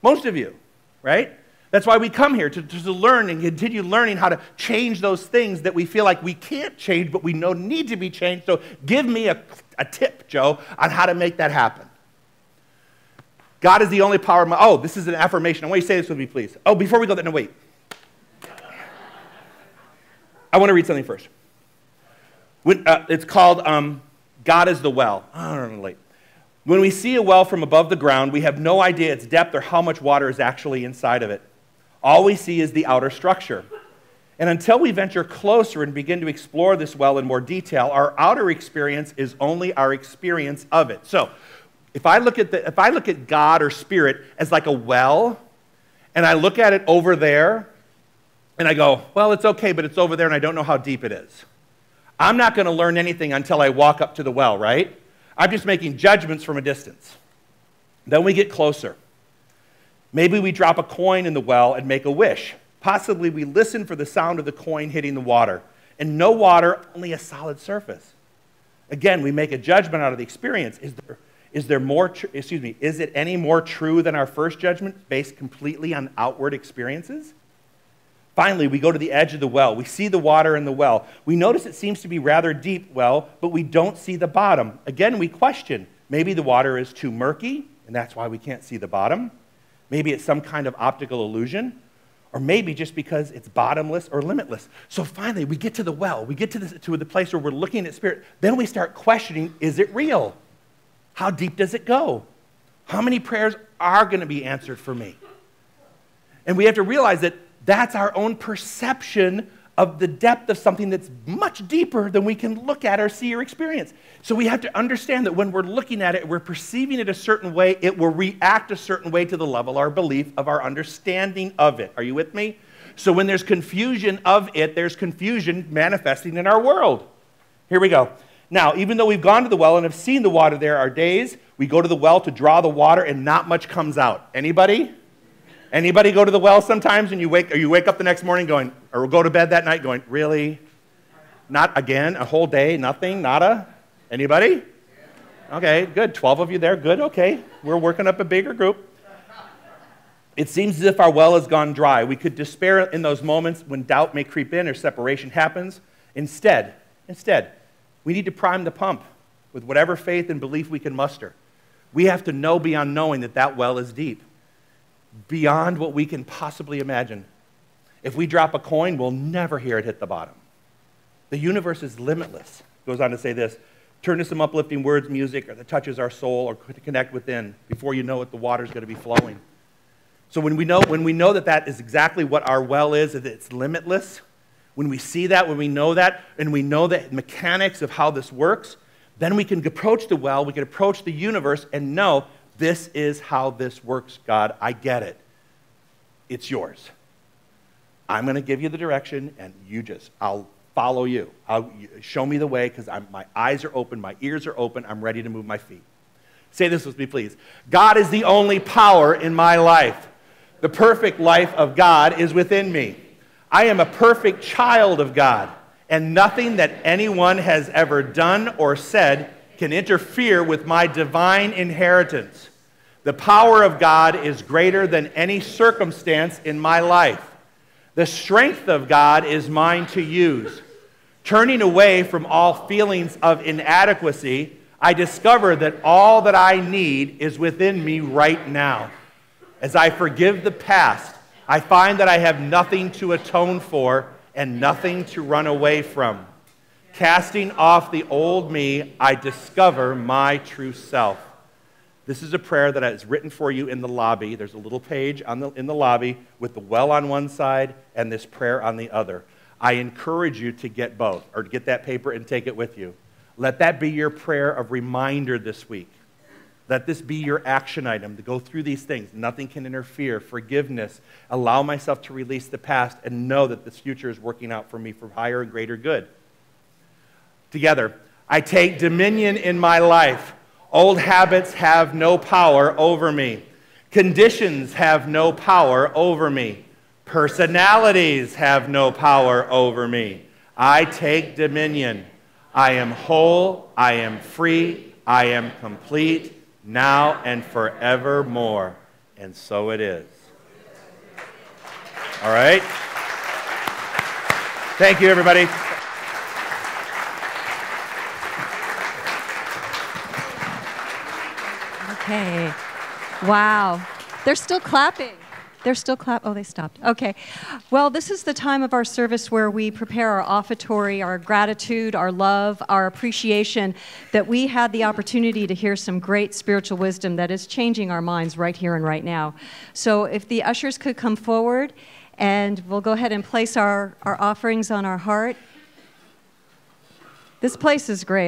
Most of you, right? That's why we come here, to learn and continue learning how to change those things that we feel like we can't change, but we know need to be changed. So give me a tip, Joe, on how to make that happen. God is the only power. Oh, this is an affirmation. I want you to say this with me, please. Oh, before we go there, no, wait. I want to read something first. It's called God is the Well. I don't know, late. When we see a well from above the ground, we have no idea its depth or how much water is actually inside of it. All we see is the outer structure. And until we venture closer and begin to explore this well in more detail, our outer experience is only our experience of it. So, if I look at God or Spirit as like a well, and I look at it over there, and I go, well, it's okay, but it's over there, and I don't know how deep it is. I'm not going to learn anything until I walk up to the well, right? I'm just making judgments from a distance. Then we get closer. Maybe we drop a coin in the well and make a wish. Possibly we listen for the sound of the coin hitting the water. And no water, only a solid surface. Again, we make a judgment out of the experience. Is it any more true than our first judgment based completely on outward experiences? Finally, we go to the edge of the well. We see the water in the well. We notice it seems to be rather deep well, but we don't see the bottom. Again, we question. Maybe the water is too murky, and that's why we can't see the bottom. Maybe it's some kind of optical illusion. or maybe just because it's bottomless or limitless. So finally, we get to the well. We get to the place where we're looking at Spirit. Then we start questioning, is it real? How deep does it go? How many prayers are going to be answered for me? And we have to realize that that's our own perception of the depth of something that's much deeper than we can look at or see or experience. So we have to understand that when we're looking at it, we're perceiving it a certain way, it will react a certain way to the level of our belief of our understanding of it. Are you with me? So when there's confusion of it, there's confusion manifesting in our world. Here we go. Now, even though we've gone to the well and have seen the water, there are days we go to the well to draw the water and not much comes out. Anybody? Anybody go to the well sometimes and you wake up the next morning going, or go to bed that night going, really? Not again? A whole day? Nothing? Nada? Anybody? Okay, good. 12 of you there. Good. Okay. We're working up a bigger group. It seems as if our well has gone dry. We could despair in those moments when doubt may creep in or separation happens. Instead, we need to prime the pump with whatever faith and belief we can muster. We have to know beyond knowing that that well is deep, beyond what we can possibly imagine. If we drop a coin, we'll never hear it hit the bottom. The universe is limitless. Goes on to say this, turn to some uplifting words, music, or that touches our soul or to connect within. Before you know it, the water's going to be flowing. So when we know that that is exactly what our well is, that it's limitless, when we see that, when we know that, and we know the mechanics of how this works, then we can approach the well, we can approach the universe and know this is how this works, God. I get it. It's yours. I'm going to give you the direction, and I'll follow you. Show me the way, because my eyes are open, my ears are open, I'm ready to move my feet. Say this with me, please. God is the only power in my life. The perfect life of God is within me. I am a perfect child of God, and nothing that anyone has ever done or said can interfere with my divine inheritance. The power of God is greater than any circumstance in my life. The strength of God is mine to use. Turning away from all feelings of inadequacy, I discover that all that I need is within me right now. As I forgive the past, I find that I have nothing to atone for and nothing to run away from. Casting off the old me, I discover my true self. This is a prayer that is written for you in the lobby. There's a little page in the lobby with the well on one side and this prayer on the other. I encourage you to get both, or to get that paper and take it with you. Let that be your prayer of reminder this week. Let this be your action item to go through these things. Nothing can interfere. Forgiveness. Allow myself to release the past and know that this future is working out for me for higher and greater good. Together, I take dominion in my life. Old habits have no power over me. Conditions have no power over me. Personalities have no power over me. I take dominion. I am whole. I am free. I am complete. Now and forevermore. And so it is. All right? Thank you, everybody. Okay. Wow. They're still clapping. They're still clapping. Oh, they stopped. Okay. Well, this is the time of our service where we prepare our offertory, our gratitude, our love, our appreciation that we had the opportunity to hear some great spiritual wisdom that is changing our minds right here and right now. So if the ushers could come forward, and we'll go ahead and place our offerings on our heart. This place is great.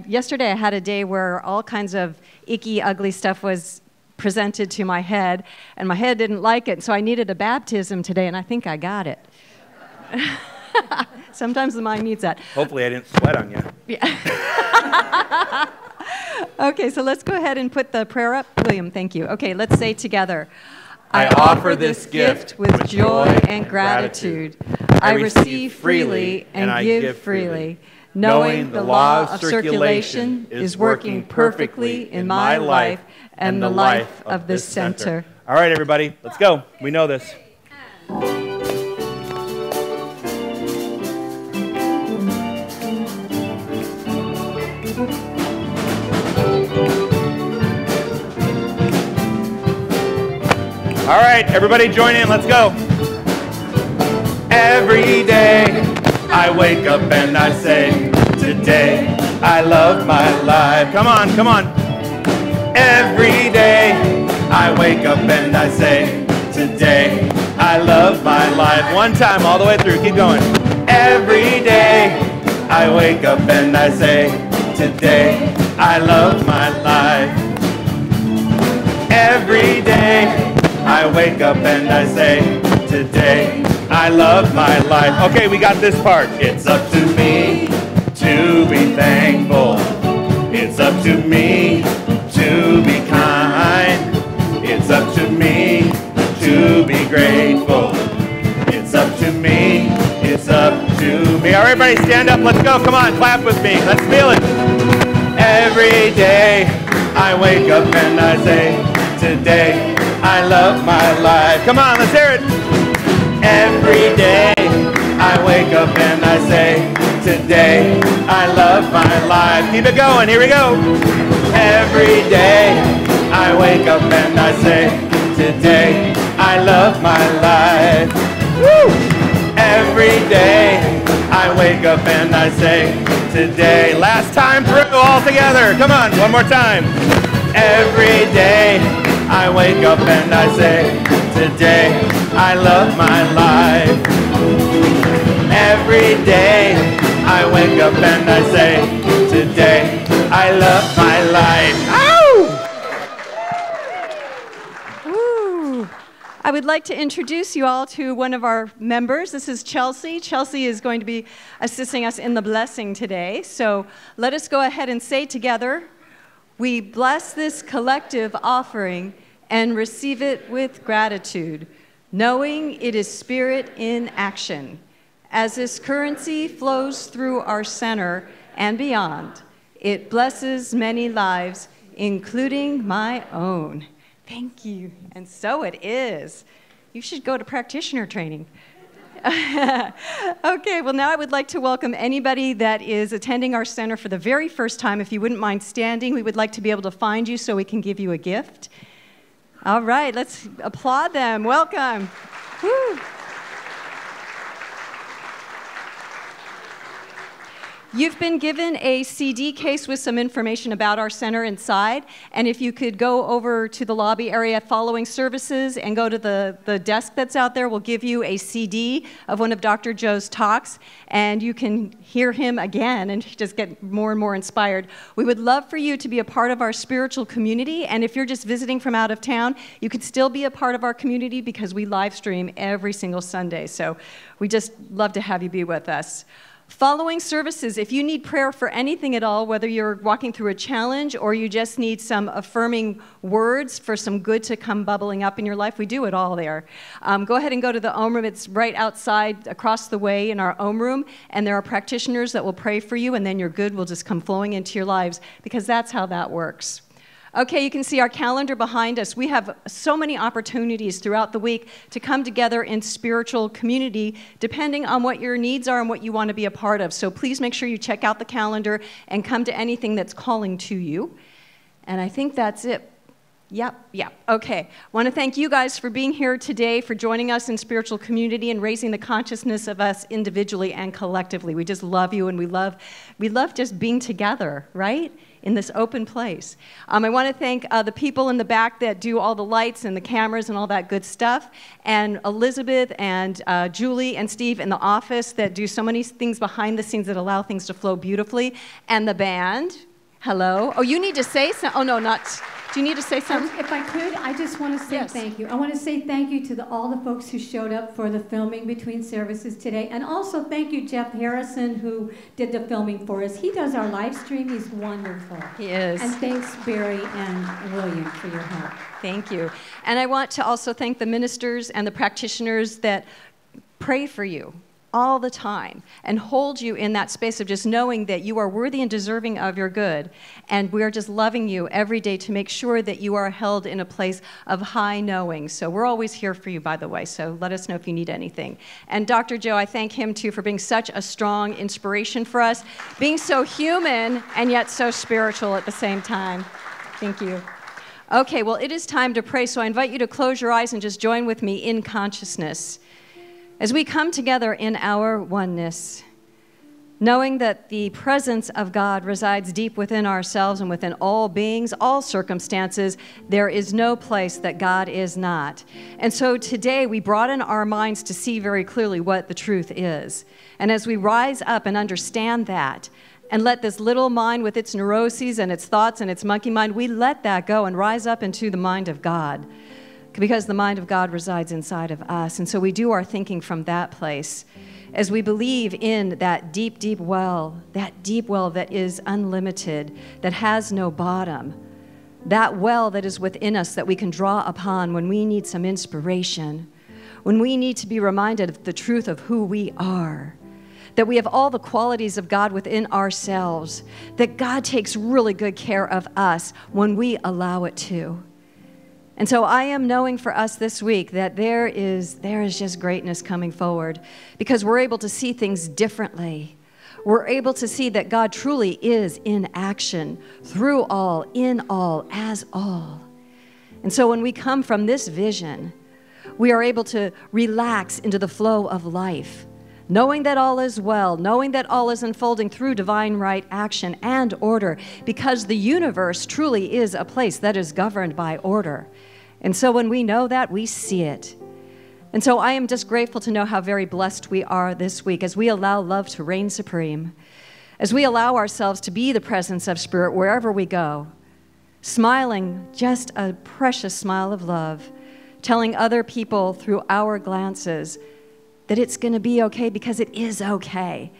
Yesterday I had a day where all kinds of icky, ugly stuff was presented to my head, and my head didn't like it, so I needed a baptism today, and I think I got it. Sometimes the mind needs that. Hopefully I didn't sweat on you. Yeah. Okay, so let's go ahead and put the prayer up. William, thank you. Okay, let's say together. I offer this gift with joy and gratitude. I receive freely and give freely, knowing the law of circulation is working perfectly in my life and the life of this center. All right, everybody, let's go. We know this. All right, everybody join in. Let's go. Every day I wake up and I say, today I love my life. Come on, come on. Every day I wake up and I say, today I love my life. One time, all the way through, keep going. Every day I wake up and I say, today I love my life. Every day I wake up and I say, today I love my life. Okay, we got this part. It's up to me to be thankful. It's up to me to be kind. It's up to me to be grateful. It's up to me. It's up to me. All right, everybody stand up. Let's go. Come on, clap with me. Let's feel it. Every day I wake up and I say, today I love my life. Come on, let's hear it. Every day I wake up and I say, today I love my life. Keep it going. Here we go. Every day I wake up and I say, today I love my life. Woo! Every day I wake up and I say, today. Last time through, all together. Come on, one more time. Every day I wake up and I say, today I love my life. Every day I wake up and I say, today I love my life. Ow! I would like to introduce you all to one of our members. This is Chelsea. Chelsea is going to be assisting us in the blessing today. So let us go ahead and say together, we bless this collective offering and receive it with gratitude, knowing it is spirit in action. As this currency flows through our center and beyond, it blesses many lives, including my own. Thank you. And so it is. You should go to practitioner training. Okay, well, now I would like to welcome anybody that is attending our center for the very first time. If you wouldn't mind standing, we would like to be able to find you so we can give you a gift. All right, let's applaud them. Welcome. Woo. You've been given a CD case with some information about our center inside, and if you could go over to the lobby area following services and go to the desk that's out there, we'll give you a CD of one of Dr. Joe's talks, and you can hear him again and just get more and more inspired. We would love for you to be a part of our spiritual community, and if you're just visiting from out of town, you could still be a part of our community because we live stream every single Sunday, so we just love to have you be with us. Following services, if you need prayer for anything at all, whether you're walking through a challenge or you just need some affirming words for some good to come bubbling up in your life, we do it all there. Go ahead and go to the Om Room. It's right outside across the way in our Om Room, and there are practitioners that will pray for you, and then your good will just come flowing into your lives, because that's how that works. Okay, you can see our calendar behind us. We have so many opportunities throughout the week to come together in spiritual community, depending on what your needs are and what you want to be a part of. So please make sure you check out the calendar and come to anything that's calling to you. And I think that's it. Yep. Okay. I want to thank you guys for being here today, for joining us in spiritual community and raising the consciousness of us individually and collectively. We just love you, and we love just being together, right? In this open place. I want to thank the people in the back that do all the lights and the cameras and all that good stuff, and Elizabeth and Julie and Steve in the office that do so many things behind the scenes that allow things to flow beautifully, and the band. Hello. Oh, you need to say something. Oh, no, not. Do you need to say something? If I could, I just want to say thank you. I want to say thank you to all the folks who showed up for the filming between services today. And also thank you, Jeff Harrison, who did the filming for us. He does our live stream. He's wonderful. He is. And thanks, Barry and William, for your help. Thank you. And I want to also thank the ministers and the practitioners that pray for you all the time and hold you in that space of just knowing that you are worthy and deserving of your good. And we're just loving you every day to make sure that you are held in a place of high knowing. So we're always here for you, by the way, so let us know if you need anything. And Dr. Joe, I thank him too for being such a strong inspiration for us, being so human and yet so spiritual at the same time. Thank you. Okay, well, it is time to pray, so I invite you to close your eyes and just join with me in consciousness. As we come together in our oneness, knowing that the presence of God resides deep within ourselves and within all beings, all circumstances, there is no place that God is not. And so today we broaden our minds to see very clearly what the truth is. And as we rise up and understand that, and let this little mind with its neuroses and its thoughts and its monkey mind, we let that go and rise up into the mind of God, because the mind of God resides inside of us. And so we do our thinking from that place as we believe in that deep, deep well that is unlimited, that has no bottom, that well that is within us that we can draw upon when we need some inspiration, when we need to be reminded of the truth of who we are, that we have all the qualities of God within ourselves, that God takes really good care of us when we allow it to. And so I am knowing for us this week that there is just greatness coming forward, because we're able to see things differently. We're able to see that God truly is in action, through all, in all, as all. And so when we come from this vision, we are able to relax into the flow of life, knowing that all is well, knowing that all is unfolding through divine right action and order, because the universe truly is a place that is governed by order. And so when we know that, we see it. And so I am just grateful to know how very blessed we are this week as we allow love to reign supreme, as we allow ourselves to be the presence of Spirit wherever we go, smiling just a precious smile of love, telling other people through our glances that it's going to be okay, because it is okay,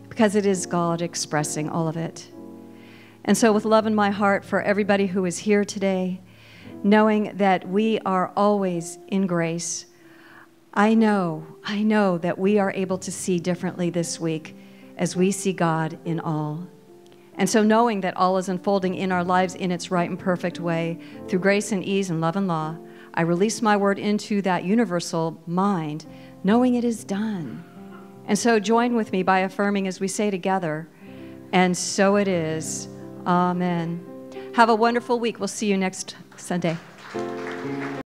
because it is God expressing all of it. And so with love in my heart for everybody who is here today, knowing that we are always in grace, I know that we are able to see differently this week as we see God in all. And so knowing that all is unfolding in our lives in its right and perfect way, through grace and ease and love and law, I release my word into that universal mind, knowing it is done. And so join with me by affirming as we say together, and so it is. Amen. Have a wonderful week. We'll see you next Sunday.